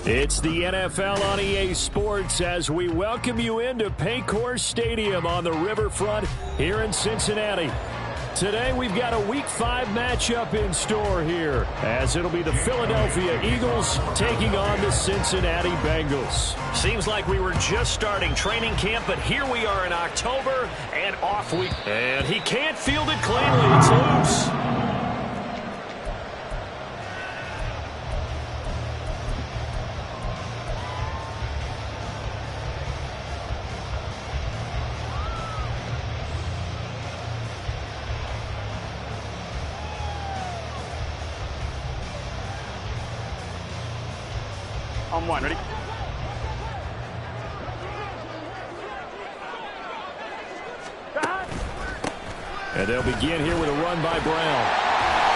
It's the NFL on EA Sports as we welcome you into Paycor Stadium on the riverfront here in Cincinnati. Today we've got a Week 5 matchup in store here as it'll be the Philadelphia Eagles taking on the Cincinnati Bengals. Seems like we were just starting training camp, but here we are in October and off week. And he can't field it cleanly. It's loose. On one, ready? And they'll begin here with a run by Brown.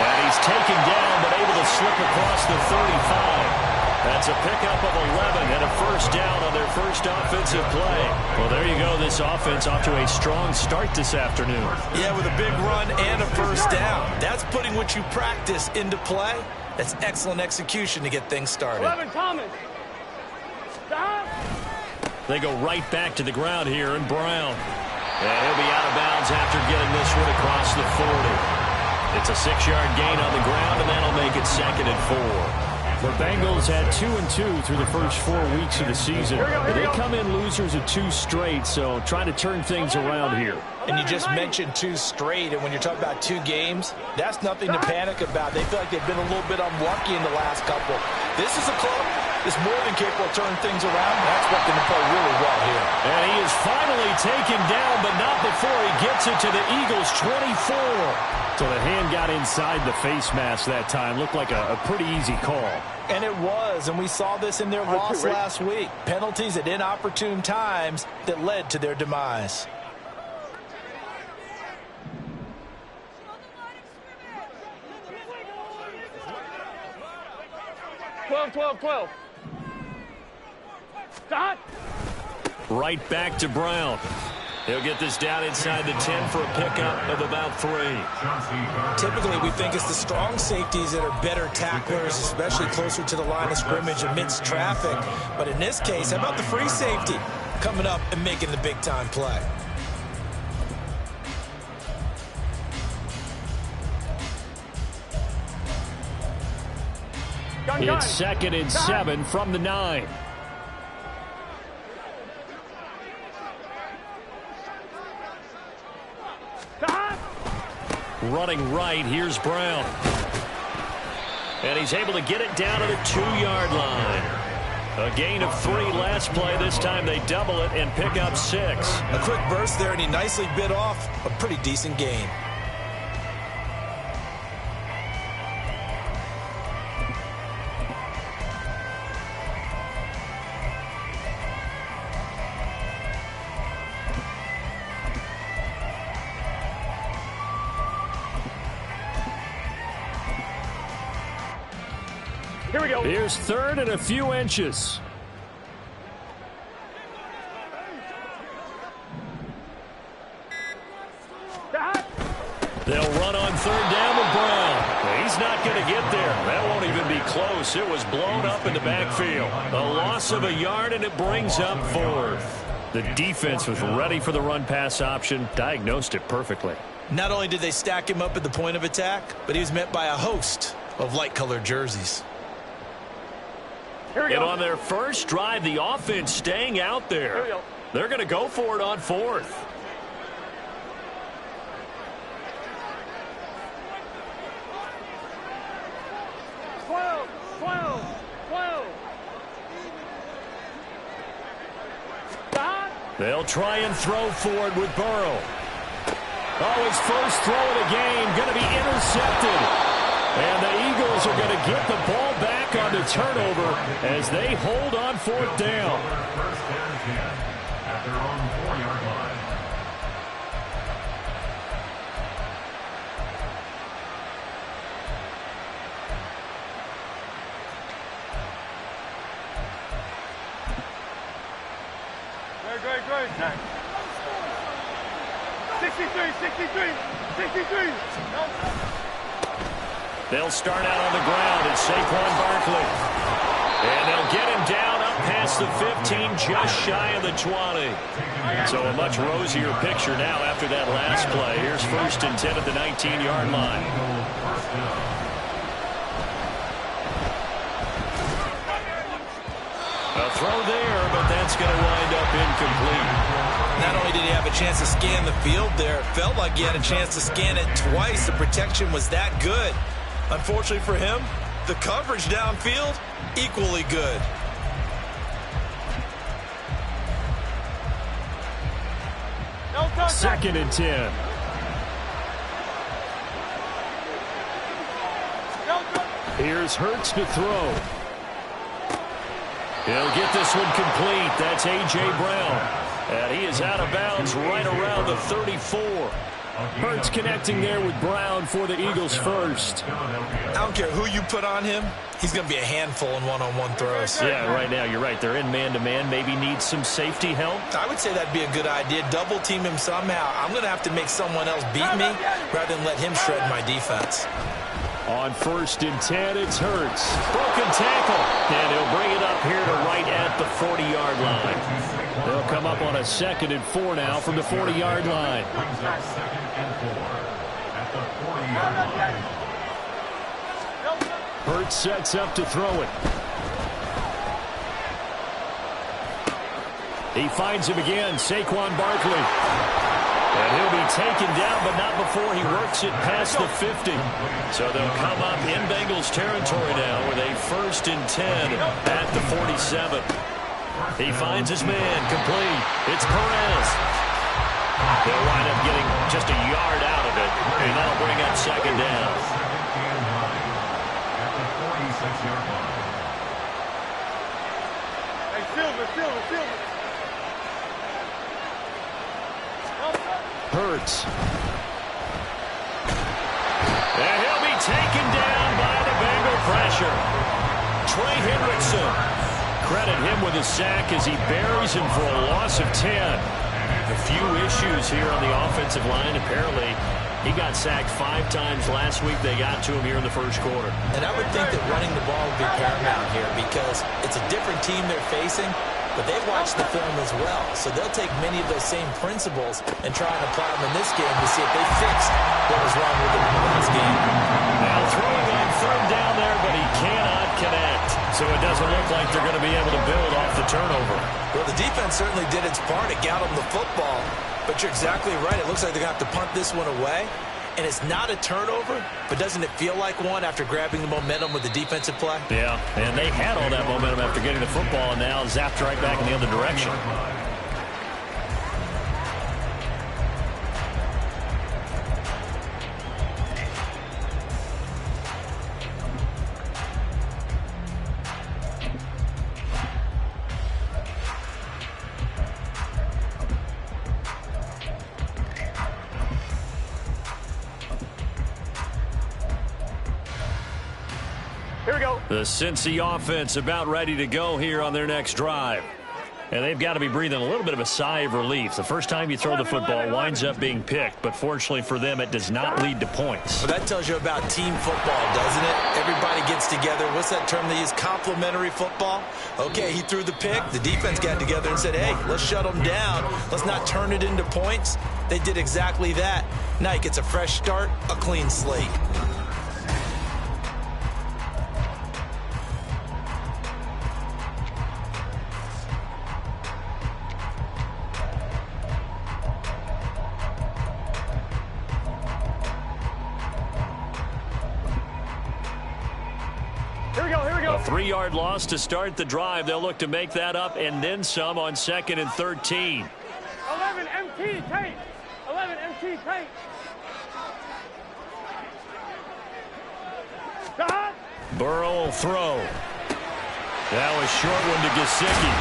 And he's taken down but able to slip across the 35. That's a pickup of 11 and a first down on their first offensive play. Well, there you go. This offense off to a strong start this afternoon. Yeah, with a big run and a first down. That's putting what you practice into play. That's excellent execution to get things started. 11, Thomas. Stop. They go right back to the ground here, and Brown. And he'll be out of bounds after getting this one across the 40. It's a 6-yard gain on the ground, and that'll make it 2nd and 4. The Bengals had 2-2 through the first 4 weeks of the season. They come in losers of 2 straight, so trying to turn things around here. And you just mentioned 2 straight, and when you're talking about 2 games, that's nothing to panic about. They feel like they've been a little bit unlucky in the last couple. This is a club that's more than capable of turning things around. That's what they play really well here. And he is finally taken down, but not before he gets it to the Eagles' 24. So the hand got inside the face mask that time. Looked like a pretty easy call. And it was, and we saw this in their loss last week. Penalties at inopportune times that led to their demise. Twelve. Stop. Right back to Brown. He'll get this down inside the 10 for a pickup of about 3. Typically, we think it's the strong safeties that are better tacklers, especially closer to the line of scrimmage amidst traffic. But in this case, how about the free safety coming up and making the big-time play? It's 2nd and 7 from the 9. Running right, here's Brown. And he's able to get it down to the 2-yard line. A gain of 3 last play. This time they double it and pick up 6. A quick burst there, and he nicely bit off a pretty decent gain. Here we go. Here's 3rd and a few inches. They'll run on 3rd down with Brown. He's not going to get there. That won't even be close. It was blown up in the backfield. A loss of a yard, and it brings up 4th. The defense was ready for the run-pass option, diagnosed it perfectly. Not only did they stack him up at the point of attack, but he was met by a host of light-colored jerseys. And on their first drive, the offense staying out there. They're going to go for it on 4th. They'll try and throw forward with Burrow. Oh, his first throw of the game going to be intercepted. And the Eagles are going to get the ball back on the turnover as they hold on 4th down. First down 10 at their own 4-yard line. Great. 63. They'll start out on the ground. It's Saquon Barkley. And they'll get him down up past the 15, just shy of the 20. So a much rosier picture now after that last play. Here's 1st and 10 at the 19-yard line. A throw there, but that's going to wind up incomplete. Not only did he have a chance to scan the field there, it felt like he had a chance to scan it twice. The protection was that good. Unfortunately for him, the coverage downfield, equally good. Second and 10. Here's Hurts to throw. He'll get this one complete. That's A.J. Brown. And he is out of bounds right around the 34. Hurts connecting there with Brown for the Eagles first. I don't care who you put on him. He's going to be a handful in one-on-one throws. Yeah, right now, you're right. They're in man-to-man. Maybe need some safety help. I would say that'd be a good idea. Double team him somehow. I'm going to have to make someone else beat me rather than let him shred my defense. On 1st and 10, it's Hurts. Broken tackle. And he'll bring it up here to right at the 40-yard line. They'll come up on a 2nd and 4 now from the 40-yard line. 2nd and 4 at the 40-yard line. Hurts sets up to throw it. He finds him again, Saquon Barkley. And he'll be taken down, but not before he works it past the 50. So they'll come up in Bengals territory now with a 1st and 10 at the 47. He finds his man, complete. It's Perez. They'll wind up getting just a yard out of it, and that'll bring up 2nd down. At the 46-yard line. Hey, Silver. Hurts. And he'll be taken down by the Bengal pressure. Trey Hendrickson. Credit him with a sack as he buries him for a loss of 10. A few issues here on the offensive line. Apparently, he got sacked 5 times last week. They got to him here in the first quarter. And I would think that running the ball would be paramount here because it's a different team they're facing, but they've watched the film as well. So they'll take many of those same principles and try and apply them in this game to see if they fixed what was wrong with them in the last game. Now throwing on 3rd down there, but he cannot connect. So it doesn't look like they're going to be able to build off the turnover. Well, the defense certainly did its part. It got them the football. But you're exactly right. It looks like they're going to have to punt this one away. And it's not a turnover, but doesn't it feel like one after grabbing the momentum with the defensive play? Yeah, and they had all that momentum after getting the football, and now zapped right back in the other direction. Here we go. The Cincy offense about ready to go here on their next drive. And they've got to be breathing a little bit of a sigh of relief. The first time you throw the football winds up being picked, but fortunately for them, it does not lead to points. Well, that tells you about team football, doesn't it? Everybody gets together. What's that term they use? Complementary football? Okay, he threw the pick. The defense got together and said, hey, let's shut them down. Let's not turn it into points. They did exactly that. Now he gets a fresh start, a clean slate. A 3-yard loss to start the drive. They'll look to make that up and then some on 2nd and 13. 11 MT tape. 11 MT tape. Stop. Burrow will throw. That was short one to Gesicki.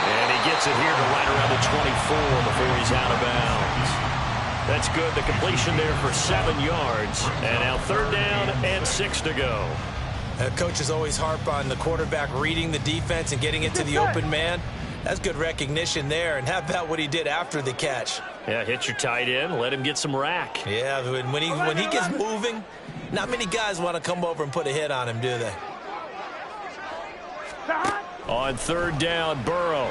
And he gets it here to right around the 24 before he's out of bounds. That's good. The completion there for 7 yards. And now 3rd down and 6 to go. Coaches always harp on the quarterback reading the defense and getting it to the open man. That's good recognition there. And how about what he did after the catch? Yeah, hit your tight end, let him get some rack. Yeah, when he gets moving, not many guys want to come over and put a hit on him, do they? On third down, Burrow.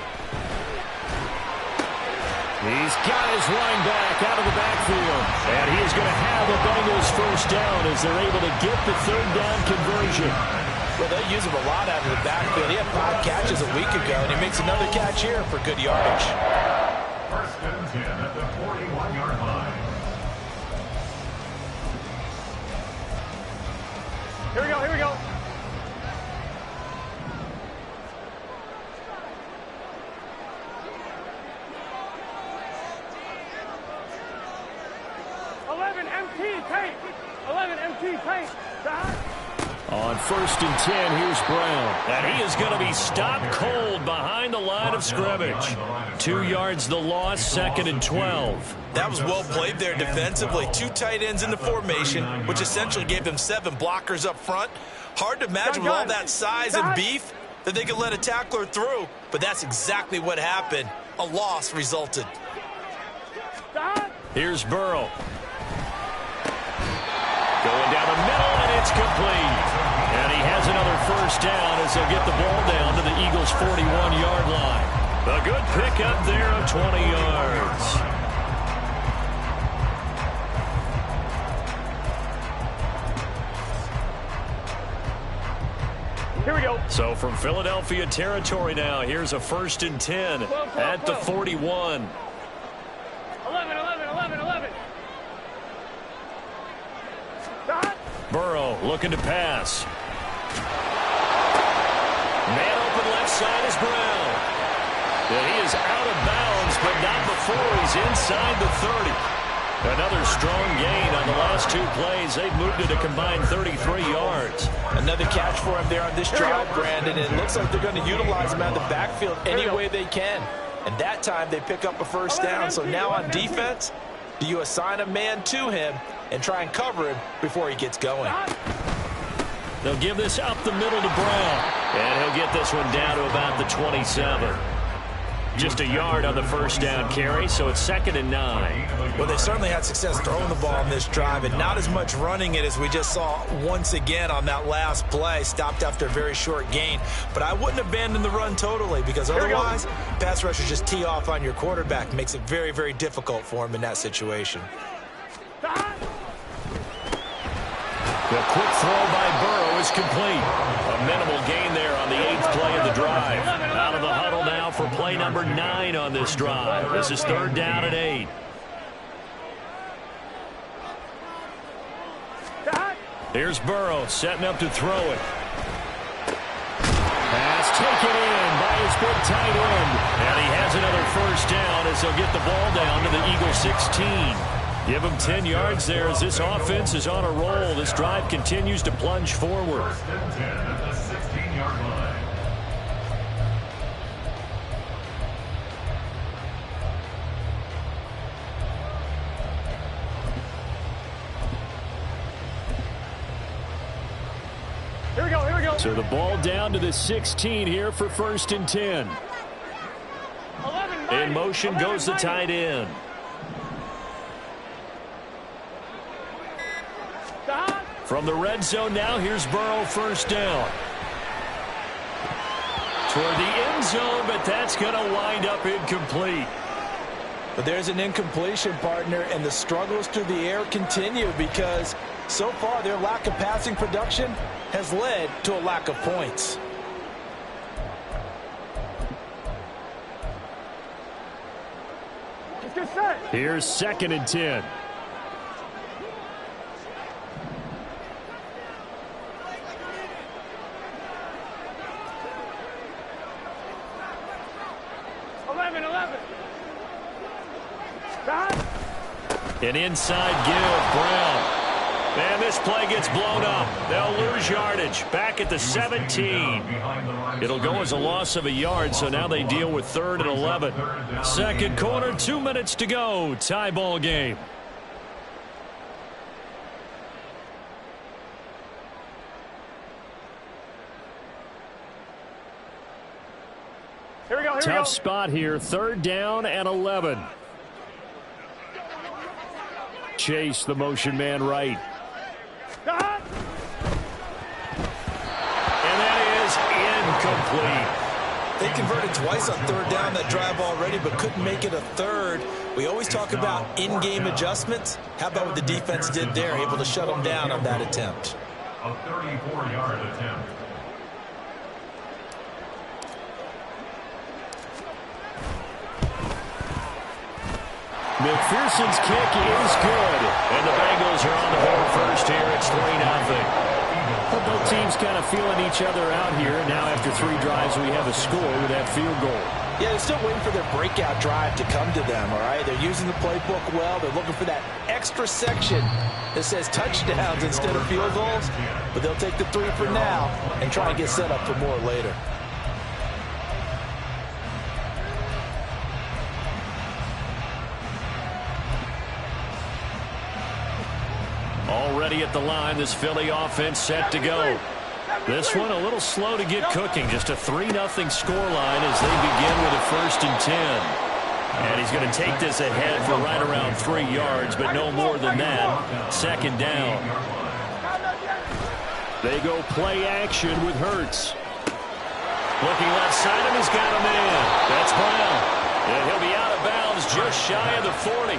He's got his line back out of the backfield. And he is going to have a Bengals first down as they're able to get the third down conversion. Well, they use him a lot out of the backfield. He had 5 catches a week ago, and he makes another catch here for good yardage. First and 10 at the 41-yard line. Here we go, here we go. On first and 10, here's Brown. And he is going to be stopped cold behind the line of scrimmage. 2 yards the loss, second and 12. That was well played there defensively. 2 tight ends in the formation, which essentially gave them 7 blockers up front. Hard to imagine with all that size and beef that they could let a tackler through, but that's exactly what happened. A loss resulted. Here's Burrow. Going down the middle, and it's complete. And he has another first down as they'll get the ball down to the Eagles' 41-yard line. A good pickup there of 20 yards. Here we go. So from Philadelphia territory now, here's a first and 10 at the 41. 11. Burrow looking to pass. Man open left side is Brown. And he is out of bounds, but not before he's inside the 30. Another strong gain on the last 2 plays. They've moved it a combined 33 yards. Another catch for him there on this drive, Brandon. It looks like they're going to utilize him out of the backfield any way they can. And that time they pick up a first down. So now on defense, do you assign a man to him and try and cover him before he gets going? They'll give this up the middle to Brown. And he'll get this one down to about the 27. Just a yard on the first down carry, so it's second and 9. Well, they certainly had success throwing the ball in this drive, and not as much running it as we just saw once again on that last play. Stopped after a very short gain. But I wouldn't abandon the run totally, because otherwise, pass rushers just tee off on your quarterback. Makes it very, very difficult for him in that situation. The quick throw by Burrow is complete. A minimal gain there on the 8th play of the drive. Out of the huddle now for play number 9 on this drive. This is third down and 8. Here's Burrow setting up to throw it. Pass taken in by his big tight end. And he has another first down as they'll get the ball down to the Eagles 16. Give him 10 yards there as this offense is on a roll. This drive continues to plunge forward. First and 10 at the 16-yard line. Here we go. So the ball down to the 16 here for first and 10. In motion goes the tight end. From the red zone now, here's Burrow first down. Toward the end zone, but that's going to wind up incomplete. But there's an incompletion, partner, and the struggles through the air continue because so far their lack of passing production has led to a lack of points. Let's get set. Here's second and 10. An inside give, Brown. And this play gets blown up. They'll lose yardage. Back at the 17. It'll go as a loss of a yard, so now they deal with third and 11. Second quarter, 2 minutes to go. Tie ball game. Here we go. Tough spot here. Third down and 11. Chase, the motion man right. And that is incomplete. They converted twice on third down that drive already, but couldn't make it a third. We always talk about in-game adjustments. How about what the defense did there, able to shut them down on that attempt? A 34-yard attempt. McPherson's kick is good. And the Bengals are on the board first here. It's 3-0. Well, both teams kind of feeling each other out here. Now after 3 drives, we have a score with that field goal. Yeah, they're still waiting for their breakout drive to come to them, all right? They're using the playbook well. They're looking for that extra section that says touchdowns instead of field goals. But they'll take the 3 for now and try and get set up for more later. Already at the line, this Philly offense set to go. This one a little slow to get cooking. Just a 3-0 scoreline as they begin with a 1st and 10. And he's going to take this ahead for right around 3 yards, but no more than that. 2nd down. They go play action with Hurts. Looking left side of him, he's got a man. That's Brown. And he'll be out of bounds just shy of the 40.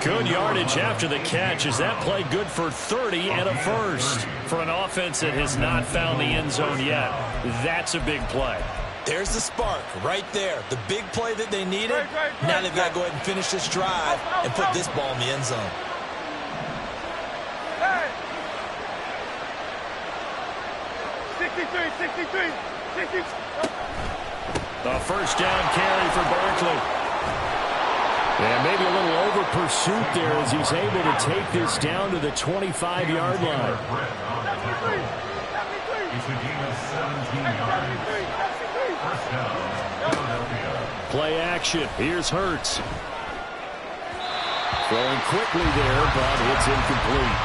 Good yardage after the catch. Is that play good for 30 and a first? For an offense that has not found the end zone yet, that's a big play. There's the spark right there. The big play that they needed. Now they've got to go ahead and finish this drive and put this ball in the end zone. Hey. 63. A 1st down carry for Barkley. And maybe a little over pursuit there as he's able to take this down to the 25-yard line. Play action. Here's Hurts. Throwing quickly there, but it's incomplete.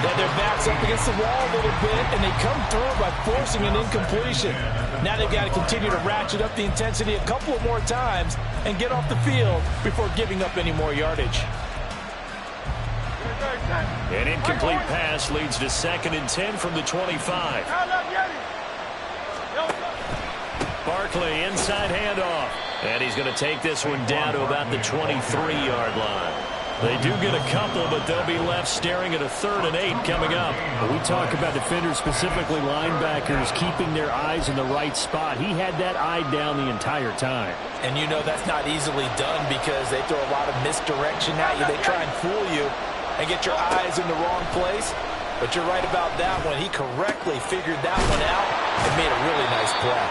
Yeah, their back's up against the wall a little bit, and they come through by forcing an incompletion. Now they've got to continue to ratchet up the intensity a couple of more times and get off the field before giving up any more yardage. An incomplete pass leads to 2nd and 10 from the 25. Barkley, inside handoff. And he's going to take this one down to about the 23-yard line. They do get a couple, but they'll be left staring at a 3rd and 8 coming up. We talk about defenders, specifically linebackers, keeping their eyes in the right spot. He had that eye down the entire time. And you know that's not easily done because they throw a lot of misdirection at you. They try and fool you and get your eyes in the wrong place. But you're right about that one. He correctly figured that one out and made a really nice play.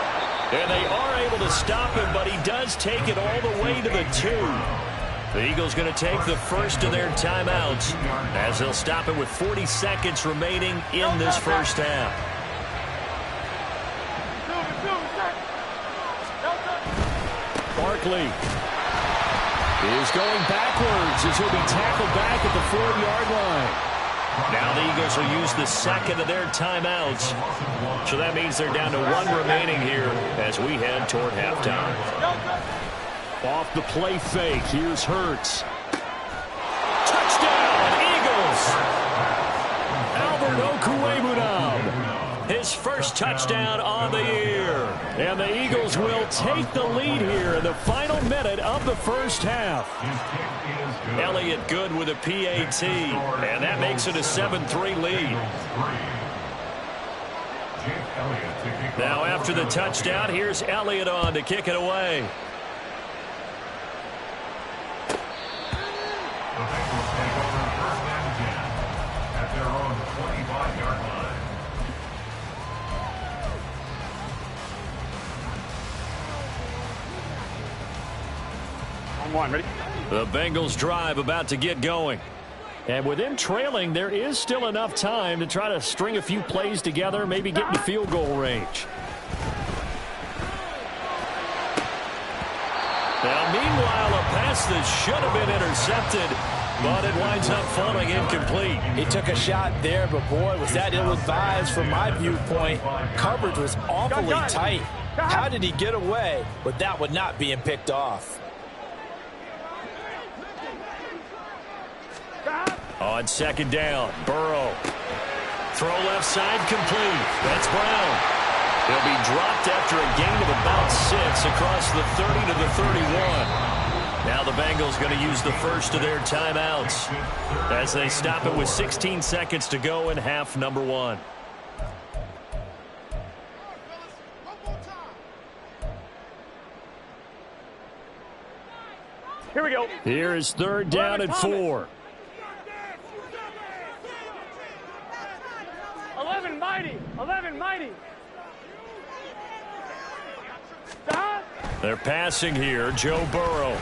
And they are able to stop him, but he does take it all the way to the 2. The Eagles going to take the first of their timeouts as they'll stop it with 40 seconds remaining in this first half. Barkley is going backwards as he'll be tackled back at the 4-yard line. Now the Eagles will use the 2nd of their timeouts. So that means they're down to 1 remaining here as we head toward halftime. Off the play fake, here's Hurts. Touchdown, Eagles! Albert Okwuegbunam. His first touchdown on the year. And the Eagles will take the lead here in the final minute of the first half. Elliott good with a PAT, and that makes it a 7-3 lead. Now after the touchdown, here's Elliott on to kick it away. The Bengals take over 1st and 10 at their own 25-yard line. On 1, ready? The Bengals drive about to get going. And with them trailing, there is still enough time to try to string a few plays together, maybe get into field goal range. Now, meanwhile, a pass that should have been intercepted, but it winds up falling incomplete. He took a shot there, but boy, was that ill-advised from my viewpoint. Coverage was awfully tight. How did he get away with that one not being picked off? On 2nd down, Burrow. Throw left side complete. That's Brown. He'll be dropped after a gain of about 6 across the 30 to the 31. Now the Bengals going to use the first of their timeouts as they stop it with 16 seconds to go in half number 1. Here we go. Here is third down and 4. 11 mighty. 11 mighty. Stop. They're passing here. Joe Burrow.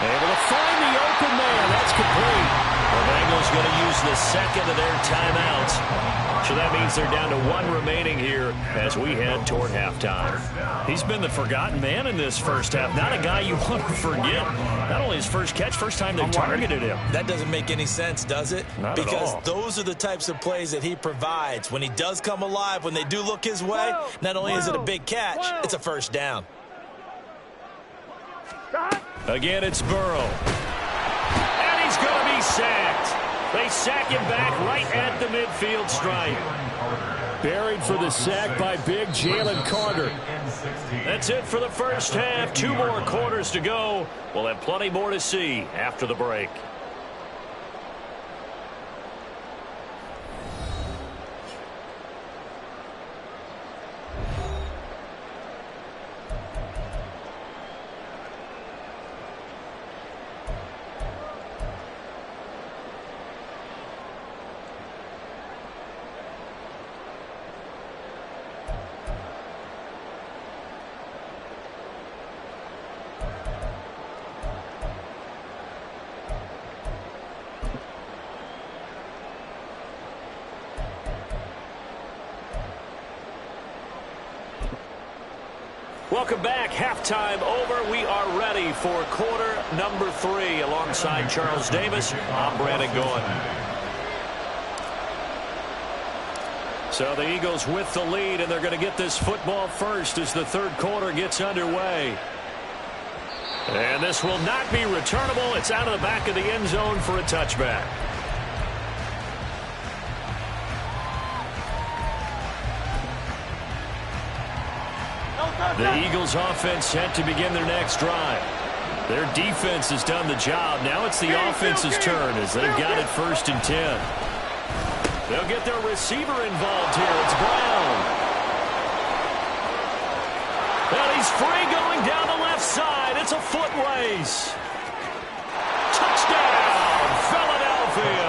Able to find the open man. That's complete. The Bengals going to use the second of their timeouts. So that means they're down to 1 remaining here as we head toward halftime. He's been the forgotten man in this first half. Not a guy you want to forget. Not only his first catch, first time they targeted him. That doesn't make any sense, does it? Not at all. Because those are the types of plays that he provides. When he does come alive, when they do look his way, not only is it a big catch, it's a first down. Again, it's Burrow. And he's going to be sacked. They sack him back right at the midfield stripe. Buried for the sack by big Jalen Carter. That's it for the first half. 2 more quarters to go. We'll have plenty more to see after the break. Welcome back. Halftime over. We are ready for quarter number 3. Alongside Charles Davis, I'm Brandon Gordon. So the Eagles with the lead, and they're going to get this football first as the third quarter gets underway. And this will not be returnable. It's out of the back of the end zone for a touchback. The Eagles offense set to begin their next drive. Their defense has done the job. Now it's the offense's turn as they've got it 1st and 10. They'll get their receiver involved here. It's Brown. And he's free going down the left side. It's a foot race. Touchdown, Philadelphia.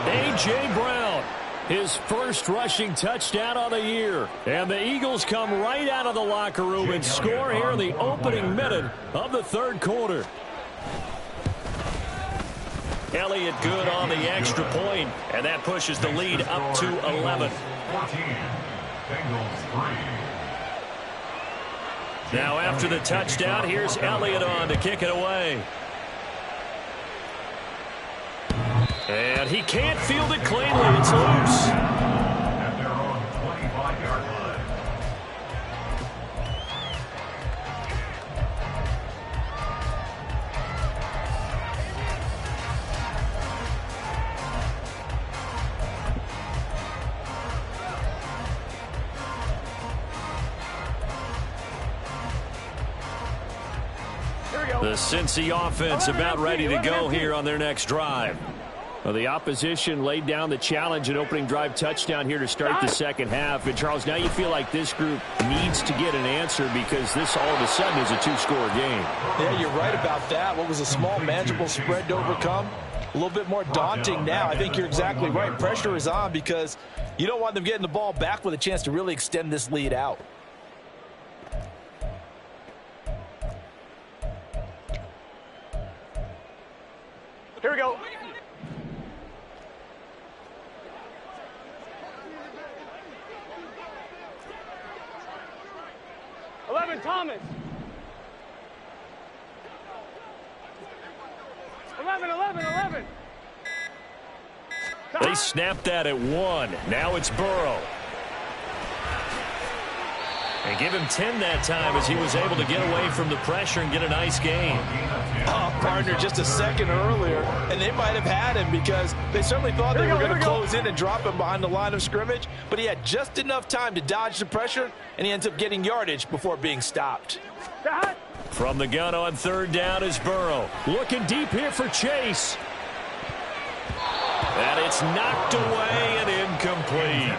A.J. Brown. His first rushing touchdown of the year. And the Eagles come right out of the locker room and score here in the opening minute of the third quarter. Elliott good on the extra point, and that pushes the lead up to 11. 14. Bengals 3. Now after the touchdown, here's Elliott on to kick it away. And he can't field it cleanly. It's loose. At their own 25-yard line. The Cincy offense about ready to go here on their next drive. Well, the opposition laid down the challenge and opening drive touchdown here to start the second half. And, Charles, now you feel like this group needs to get an answer because this all of a sudden is a 2-score game. Yeah, you're right about that. What was a small, manageable spread to overcome? A little bit more daunting now. I think you're exactly right. Pressure is on because you don't want them getting the ball back with a chance to really extend this lead out. Here we go. Thomas. 11. They snapped that at 1. Now it's Burrow. And give him 10 that time as he was able to get away from the pressure and get a nice gain. Oh, partner, just a second earlier, and they might have had him because they certainly thought they were going to close in and drop him behind the line of scrimmage, but he had just enough time to dodge the pressure, and he ends up getting yardage before being stopped. From the gun on third down is Burrow. Looking deep here for Chase. And it's knocked away and incomplete.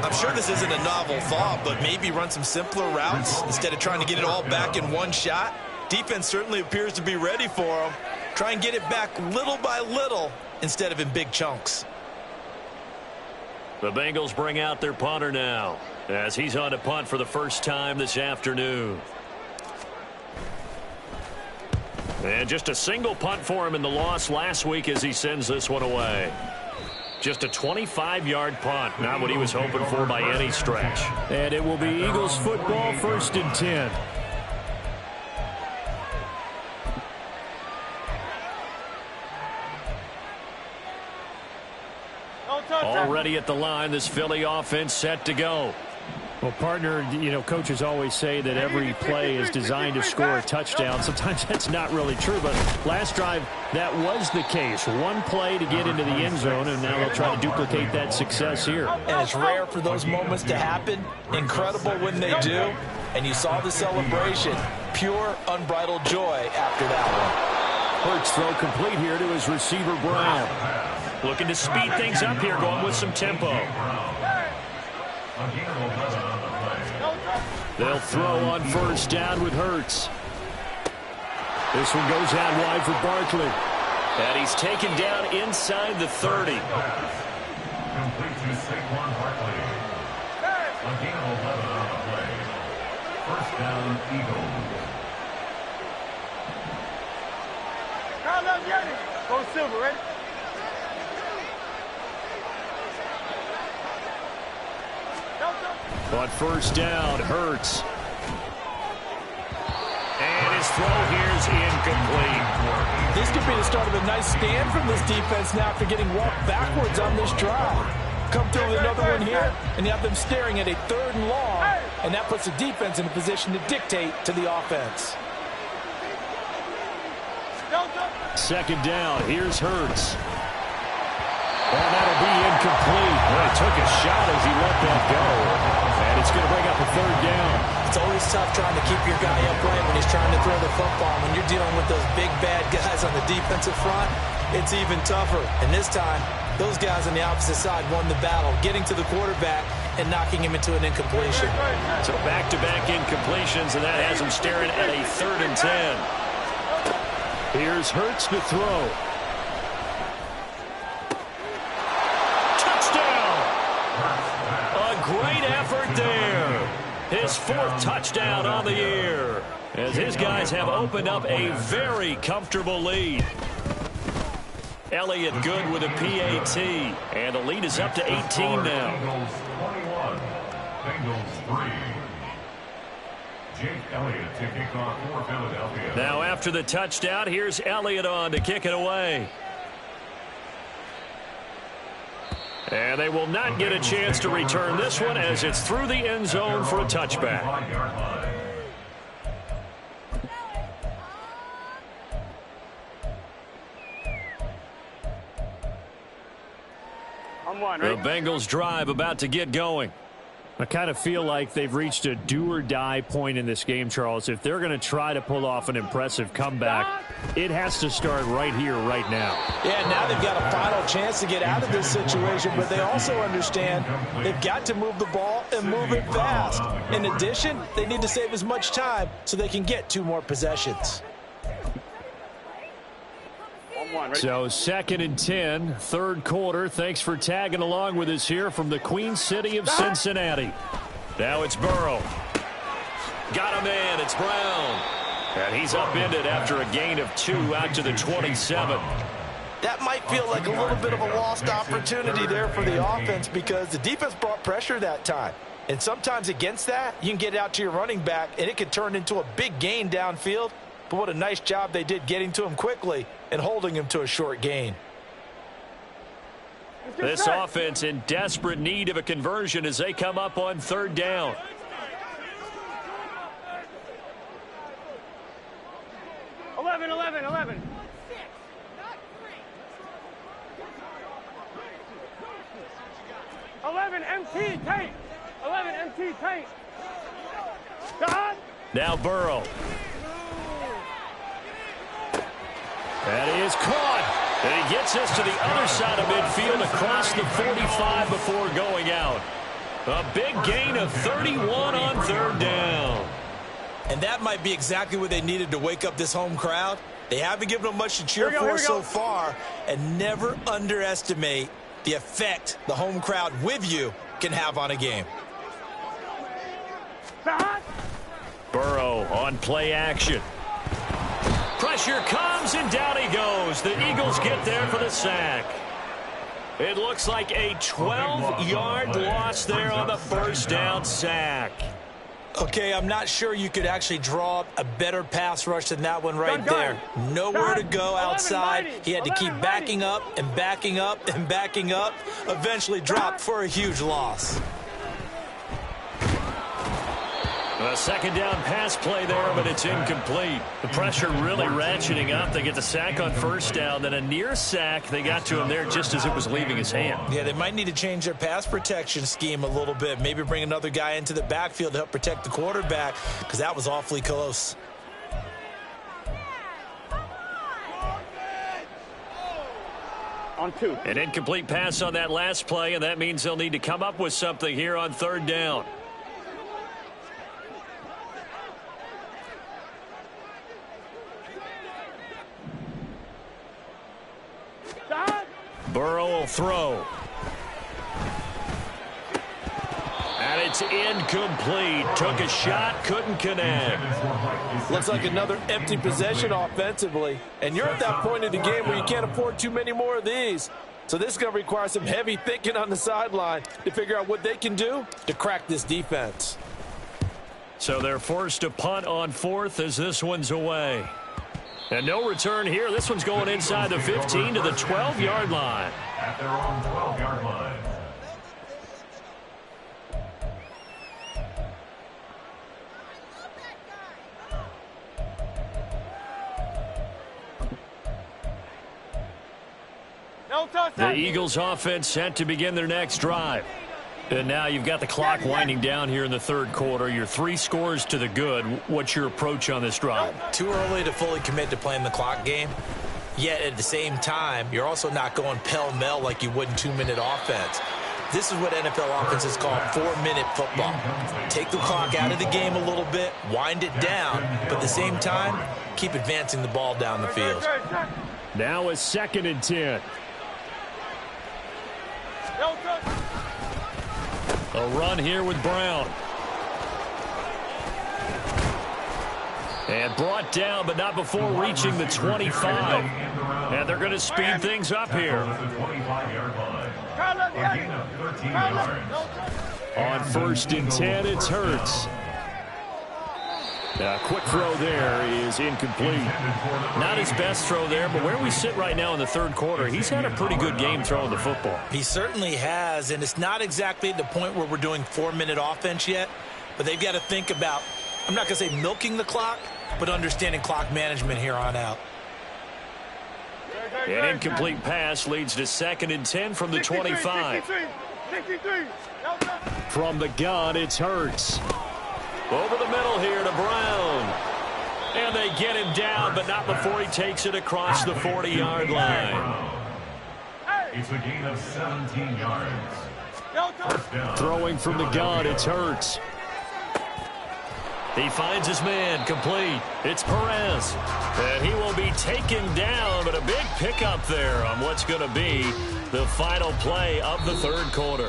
I'm sure this isn't a novel thought, but maybe run some simpler routes instead of trying to get it all back in one shot. Defense certainly appears to be ready for him. Try and get it back little by little instead of in big chunks. The Bengals bring out their punter now as he's on to punt for the first time this afternoon. And just a single punt for him in the loss last week as he sends this one away. Just a 25-yard punt, not what he was hoping for by any stretch. And it will be Eagles football, 1st and 10. Already at the line, this Philly offense set to go. Well, partner, you know, coaches always say that every play is designed to score a touchdown. Sometimes that's not really true, but last drive, that was the case. One play to get into the end zone, and now they'll try to duplicate that success here. And it's rare for those moments to happen. Incredible when they do. And you saw the celebration. Pure, unbridled joy after that one. Hurts throw complete here to his receiver, Brown. Looking to speed things up here, going with some tempo. They'll throw on first down with Hurts. This one goes out wide for Barkley. And he's taken down inside the 30. Complete to Saquon Barkley. A gain of 11 on the play. First down, Eagles. Go Silver, ready? On first down, Hurts. And his throw here's incomplete. This could be the start of a nice stand from this defense now after getting walked backwards on this drive. Come through with another one here, and you have them staring at a 3rd and long, and that puts the defense in a position to dictate to the offense. Second down, here's Hurts. And that'll be incomplete. Well, he took a shot as he let that go. And it's going to bring up a 3rd down. It's always tough trying to keep your guy upright when he's trying to throw the football. When you're dealing with those big, bad guys on the defensive front, it's even tougher. And this time, those guys on the opposite side won the battle, getting to the quarterback and knocking him into an incompletion. So back-to-back incompletions, and that has him staring at a 3rd and 10. Here's Hurts to throw. Great effort there. His 4th touchdown on the year as his guys have opened up a very comfortable lead. Elliott good with a PAT, and the lead is up to 18 now. Eagles 21, Bengals 3. Jake Elliott to kick off for Philadelphia. Now after the touchdown, here's Elliott on to kick it away. And they will not get a chance to return this one as it's through the end zone for a touchback. The Bengals drive about to get going. I kind of feel like they've reached a do-or-die point in this game, Charles. If they're going to try to pull off an impressive comeback, it has to start right here, right now. Yeah, now they've got a final chance to get out of this situation, but they also understand they've got to move the ball and move it fast. In addition, they need to save as much time so they can get 2 more possessions. So 2nd and 10, 3rd quarter. Thanks for tagging along with us here from the Queen City of Cincinnati. Now it's Burrow. Got him in. It's Brown. And he's upended after a gain of 2 out to the 27. That might feel like a little bit of a lost opportunity there for the offense because the defense brought pressure that time. And sometimes against that, you can get out to your running back, and it could turn into a big gain downfield. But what a nice job they did getting to him quickly and holding him to a short gain. This offense in desperate need of a conversion as they come up on 3rd down. 11, 11, 11. MT tank. 11 MT tank. God. Now Burrow. That is caught. And he gets us to the other side of midfield across the 45 before going out. A big gain of 31 on third down. And that might be exactly what they needed to wake up this home crowd. They haven't given them much to cheer for so far. And never underestimate the effect the home crowd with you can have on a game. Burrow on play action. Pressure comes and down he goes. The Eagles get there for the sack. It looks like a 12-yard loss there on the first down sack. Okay, I'm not sure you could actually draw up a better pass rush than that one right there. Nowhere to go outside. He had to keep backing up and backing up and backing up. Eventually dropped for a huge loss. A second down pass play there, but it's incomplete. The pressure really ratcheting up. They get the sack on first down, then a near sack. They got to him there just as it was leaving his hand. Yeah, they might need to change their pass protection scheme a little bit. Maybe bring another guy into the backfield to help protect the quarterback, because that was awfully close. On 2. An incomplete pass on that last play, and that means they'll need to come up with something here on third down. Burrow will throw. And it's incomplete. Took a shot, couldn't connect. Looks like another empty possession offensively. And you're at that point in the game where you can't afford too many more of these. So this is going to require some heavy thinking on the sideline to figure out what they can do to crack this defense. So they're forced to punt on fourth as this one's away. And no return here. This one's going inside the 15 to the 12-yard line. At their own 12-yard line. The Eagles offense set to begin their next drive. And now you've got the clock winding down here in the third quarter. You're 3 scores to the good. What's your approach on this drive? Too early to fully commit to playing the clock game. Yet at the same time, you're also not going pell-mell like you would in 2-minute offense. This is what NFL offenses call 4-minute football. Take the clock out of the game a little bit, wind it down, but at the same time, keep advancing the ball down the field. Now a 2nd and 10. A run here with Brown. And brought down, but not before reaching the 25. And they're going to speed things up here. On 1st and 10, it's Hurts. A quick throw there is incomplete. Not his best throw there, but where we sit right now in the third quarter, he's had a pretty good game throwing the football. He certainly has, and it's not exactly at the point where we're doing 4-minute offense yet, but they've got to think about, I'm not going to say milking the clock, but understanding clock management here on out. An incomplete pass leads to 2nd and 10 from the 25. From the gun, it's Hurts. Over the middle here to Brown. And they get him down, but not before he takes it across the 40-yard line. It's a gain of 17 yards. First down. Throwing from the gun, it's Hurts. He finds his man, complete. It's Perez. And he will be taken down, but a big pickup there on what's going to be the final play of the third quarter.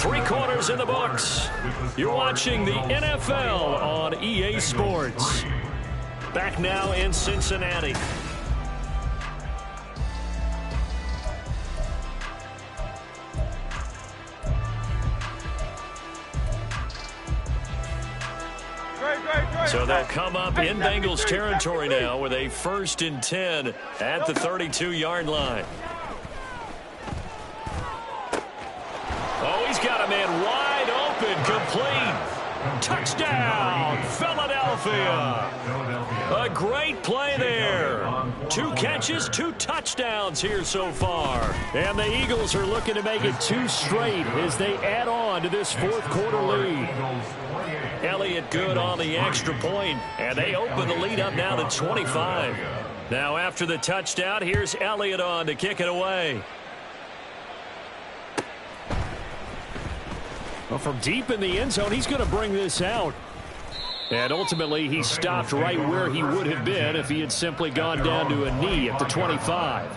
3 quarters in the books. You're watching the NFL on EA Sports. Back now in Cincinnati. So they'll come up in Bengals territory now with a 1st and 10 at the 32-yard line. Oh, he's got a man wide open, complete. Touchdown, Philadelphia. A great play there. 2 catches, 2 touchdowns here so far. And the Eagles are looking to make it 2 straight as they add on to this fourth quarter lead. Elliott good on the extra point, and they open the lead up now to 25. Now after the touchdown, here's Elliott on to kick it away. Well, from deep in the end zone, he's going to bring this out. And ultimately, he stopped right where he would have been if he had simply gone down to a knee at the 25.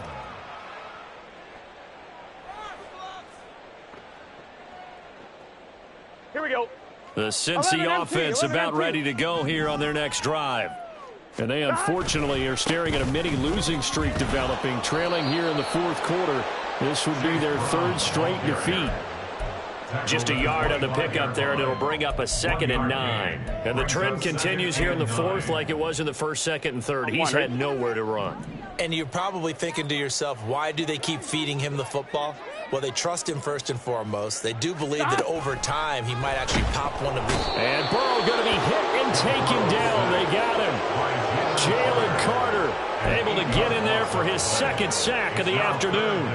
Here we go. The Cincy offense about ready to go here on their next drive. And they unfortunately are staring at a mini losing streak developing, trailing here in the fourth quarter. This would be their 3rd straight defeat. Just a yard on the pickup there, and it'll bring up a 2nd and 9. And the trend continues here in the fourth like it was in the first, second, and third. He's had nowhere to run. And you're probably thinking to yourself, why do they keep feeding him the football? Well, they trust him first and foremost. They do believe that over time he might actually pop one of these. And Burrow going to be hit and taken down. They got him. Jalen Carter able to get in there for his 2nd sack of the afternoon.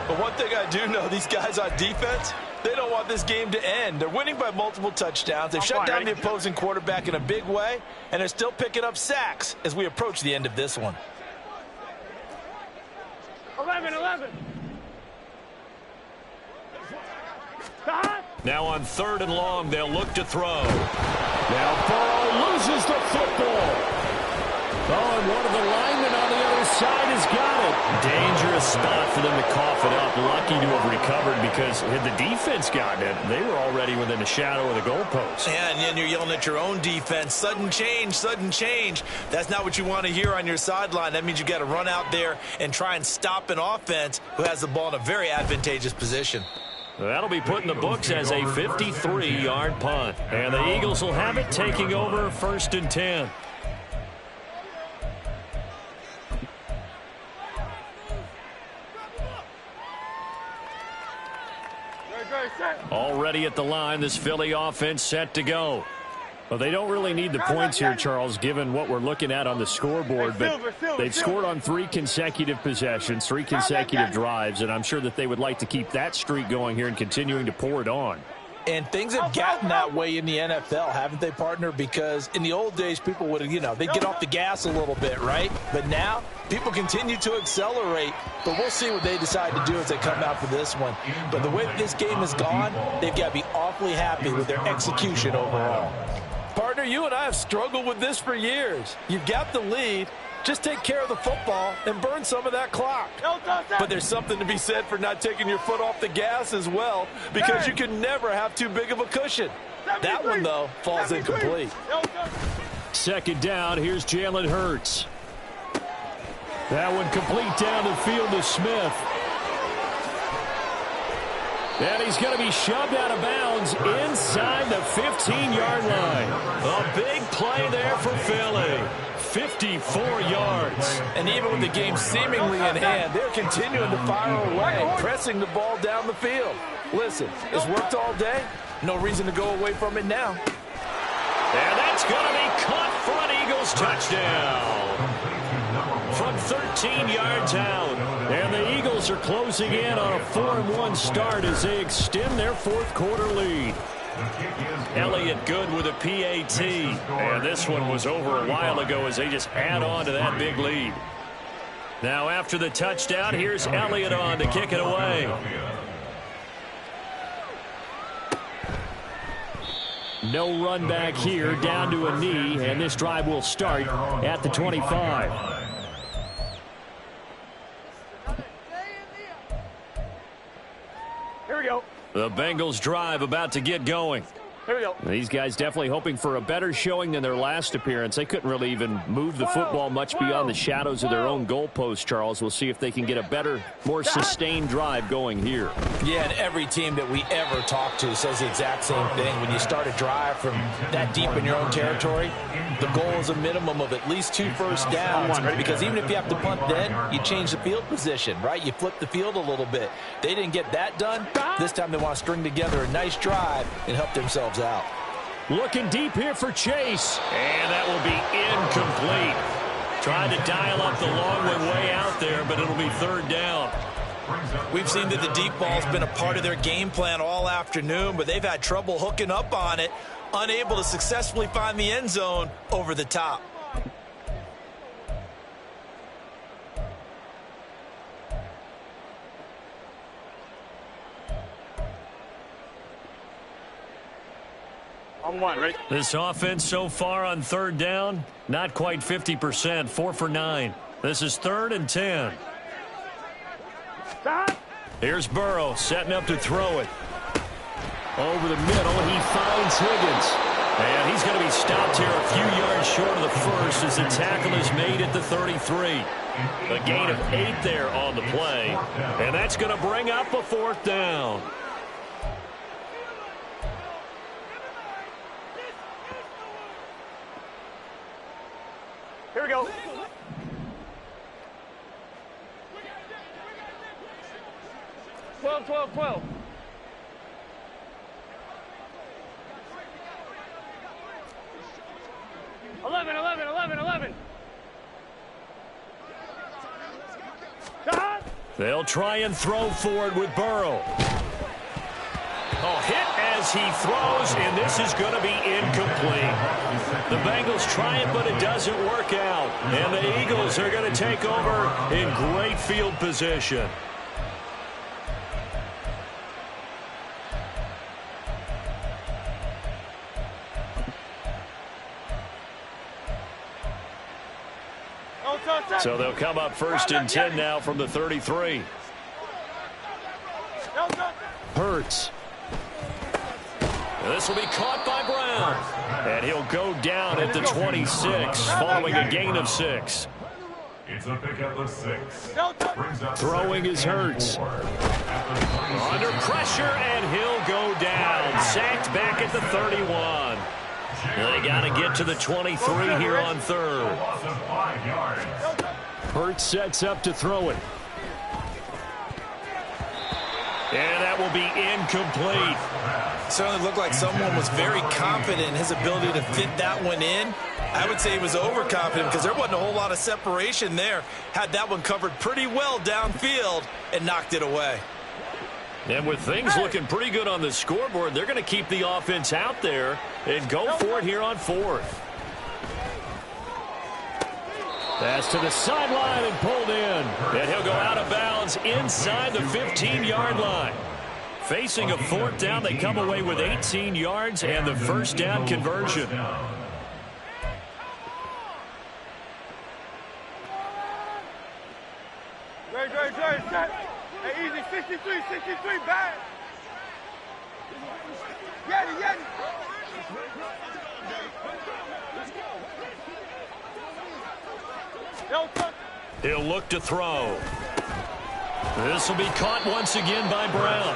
But one thing I do know, these guys on defense, they don't want this game to end. They're winning by multiple touchdowns. They've shut down the opposing quarterback in a big way, and they're still picking up sacks as we approach the end of this one. 11. Now on 3rd and long, they'll look to throw. Now Burrow loses the football. Oh, and one of the linemen on the other side has got it. Dangerous spot for them to cough it up. Lucky to have recovered because had the defense gotten it, they were already within the shadow of the goalpost. Yeah, and then you're yelling at your own defense. Sudden change, sudden change. That's not what you want to hear on your sideline. That means you got to run out there and try and stop an offense who has the ball in a very advantageous position. That'll be put in the books as a 53-yard punt. And the Eagles will have it, taking over 1st and 10. Already at the line, this Philly offense set to go. Well, they don't really need the points here, Charles, given what we're looking at on the scoreboard. But they've scored on 3 consecutive possessions, 3 consecutive drives, and I'm sure that they would like to keep that streak going here and continuing to pour it on. And things have gotten that way in the NFL, haven't they, partner? Because in the old days, people would have, they'd get off the gas a little bit, right? But now, people continue to accelerate. But we'll see what they decide to do as they come out for this one. But the way that this game has gone, they've got to be awfully happy with their execution overall. Partner, you and I have struggled with this for years. You've got the lead. Just take care of the football and burn some of that clock. But there's something to be said for not taking your foot off the gas as well, because you can never have too big of a cushion. That one, though, falls incomplete. 2nd down, here's Jalen Hurts. That one complete down the field to Smith. And he's going to be shoved out of bounds inside the 15-yard line. A big play there for Philly. 54 yards. And even with the game seemingly in hand, they're continuing to fire away, pressing the ball down the field. Listen, it's worked all day. No reason to go away from it now. And that's going to be caught for an Eagles touchdown. From 13 yards out. And the Eagles are closing in on a 4-1 start as they extend their fourth quarter lead. Elliott good with a PAT. And this one was over a while ago as they just add on to that big lead. Now after the touchdown, here's Elliott on to kick it away. No run back here, down to a knee, and this drive will start at the 25. Here we go. The Bengals drive about to get going. Here we go. These guys definitely hoping for a better showing than their last appearance. They couldn't really even move the football much beyond the shadows of their own goalpost, Charles. We'll see if they can get a better, more sustained drive going here. Yeah, and every team that we ever talk to says the exact same thing. When you start a drive from that deep in your own territory, the goal is a minimum of at least 2 first downs. Because even if you have to punt then, you change the field position, right? You flip the field a little bit. They didn't get that done. This time they want to string together a nice drive and help themselves out. Looking deep here for Chase. And that will be incomplete. Trying to dial up the long way out there, but it'll be third down. We've seen that the deep ball's been a part of their game plan all afternoon, but they've had trouble hooking up on it, unable to successfully find the end zone over the top. On one, ready? This offense so far on third down, not quite 50%, 4 for 9. This is 3rd and 10. Stop. Here's Burrow setting up to throw it. Over the middle, he finds Higgins. And he's going to be stopped here a few yards short of the first as the tackle is made at the 33. A gain of 8 there on the play. And that's going to bring up a 4th down. Here we go. Twelve. 11. Stop. They'll try and throw for it with Burrow. Hit as he throws, and this is going to be incomplete. The Bengals try it, but it doesn't work out. And the Eagles are going to take over in great field position. So they'll come up 1st and 10 now from the 33. Hurts. This will be caught by Brown. And he'll go down at the 26 following a gain of 6. It's a pickup of 6. Throwing is Hurts. Under pressure, and he'll go down. Sacked back at the 31. They got to get to the 23 here on 3rd. Hurts sets up to throw it. And that will be incomplete. Certainly looked like someone was very confident in his ability to fit that one in. I would say he was overconfident because there wasn't a whole lot of separation there. Had that one covered pretty well downfield and knocked it away. And with things looking pretty good on the scoreboard, they're going to keep the offense out there and go for it here on 4th. Pass to the sideline and pulled in. And he'll go out of bounds inside the 15-yard line. Facing a 4th down, they come away with 18 yards and the 1st down conversion. Great. Hey, easy. 63, back. Get it. He'll look to throw. This will be caught once again by Brown.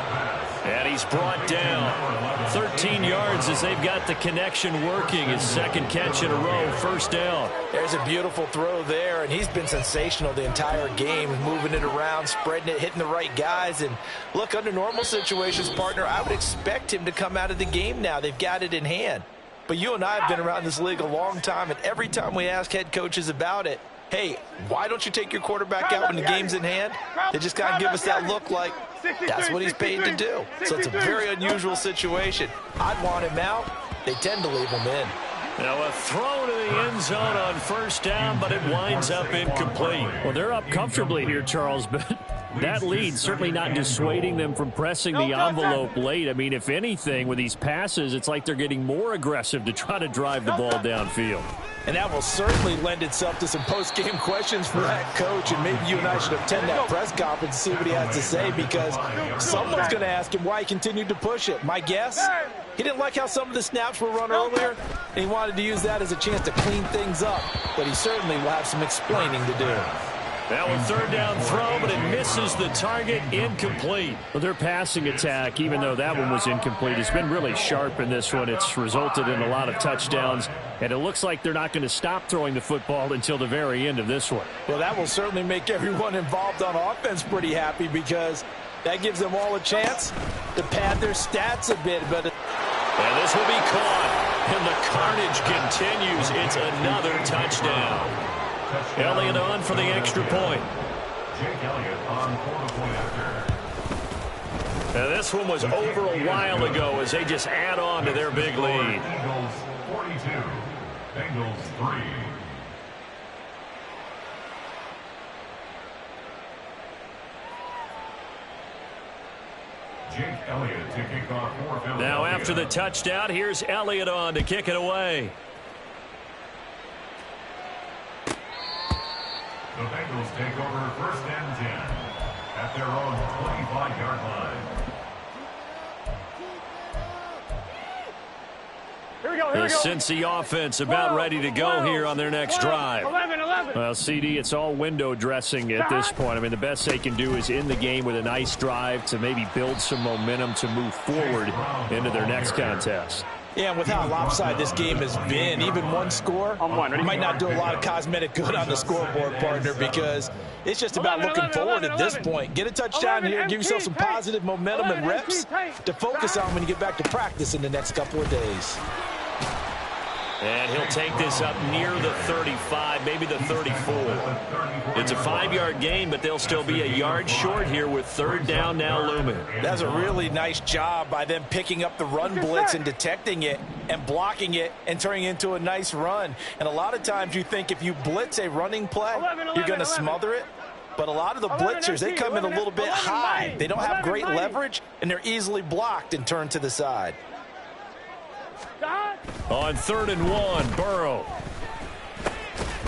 And he's brought down 13 yards as they've got the connection working. His 2nd catch in a row, 1st down. There's a beautiful throw there, and he's been sensational the entire game, moving it around, spreading it, hitting the right guys. And look, under normal situations, partner, I would expect him to come out of the game now. They've got it in hand. But you and I have been around this league a long time, and every time we ask head coaches about it, hey, why don't you take your quarterback out when the game's in hand? They just kind of give us that look like that's what he's paid to do. So it's a very unusual situation. I'd want him out. They tend to leave him in. Now a throw to the end zone on 1st down, but it winds up incomplete. Well, they're up comfortably here, Charles, but that lead certainly not dissuading them from pressing the envelope late. I mean, if anything, with these passes, it's like they're getting more aggressive to try to drive the ball downfield. And that will certainly lend itself to some post-game questions for that coach. And maybe you and I should attend that press conference and see what he has to say, because someone's going to ask him why he continued to push it. My guess, he didn't like how some of the snaps were run earlier, and he wanted to use that as a chance to clean things up. But he certainly will have some explaining to do. Now a 3rd down throw, but it misses the target, incomplete. Well, their passing attack, even though that one was incomplete, has been really sharp in this one. It's resulted in a lot of touchdowns, and it looks like they're not going to stop throwing the football until the very end of this one. Well, that will certainly make everyone involved on offense pretty happy, because that gives them all a chance to pad their stats a bit. And this will be caught. And the carnage continues. It's another touchdown. Elliott on for the extra point. Jake Elliott on for the point after. And this one was over a while ago as they just add on to their big lead. Eagles 42, Bengals 3. Jake Elliott to kick off for Philadelphia. Now after the touchdown, here's Elliott on to kick it away. The Bengals take over 1st and 10 at their own 25-yard line. Here we go, here The we go. Cincy offense about ready to go here on their next drive. 11. Well, CD, it's all window dressing at this point. I mean, the best they can do is in the game with a nice drive to maybe build some momentum to move forward into their next contest. Yeah, and with how lopsided this game has been, even one score might not do a lot of cosmetic good on the scoreboard, partner, because it's just about looking forward at this point. Get a touchdown here, give yourself some positive momentum and reps to focus on when you get back to practice in the next couple of days. And he'll take this up near the 35, maybe the 34. It's a 5-yard gain, but they'll still be a yard short here with 3rd down now looming. That's a really nice job by them picking up the run blitz and detecting it and blocking it and turning it into a nice run. And a lot of times you think if you blitz a running play, you're going to smother it. But a lot of the blitzers, they come in a little bit high. They don't have great leverage, and they're easily blocked and turned to the side. On 3rd and 1, Burrow.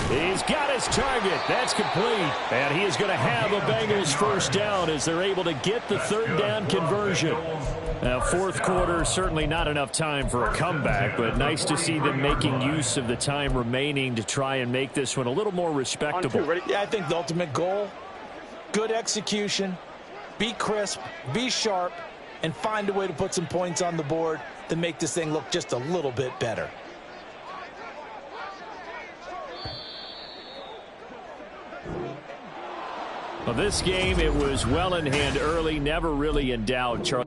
He's got his target. That's complete. And he is going to have a Bengals 1st down as they're able to get the 3rd down conversion. Now, 4th quarter, certainly not enough time for a comeback, but nice to see them making use of the time remaining to try and make this one a little more respectable. Yeah, I think the ultimate goal, good execution, be crisp, be sharp, and find a way to put some points on the board to make this thing look just a little bit better. Well, this game, it was well in hand early, never really in doubt, Charlie.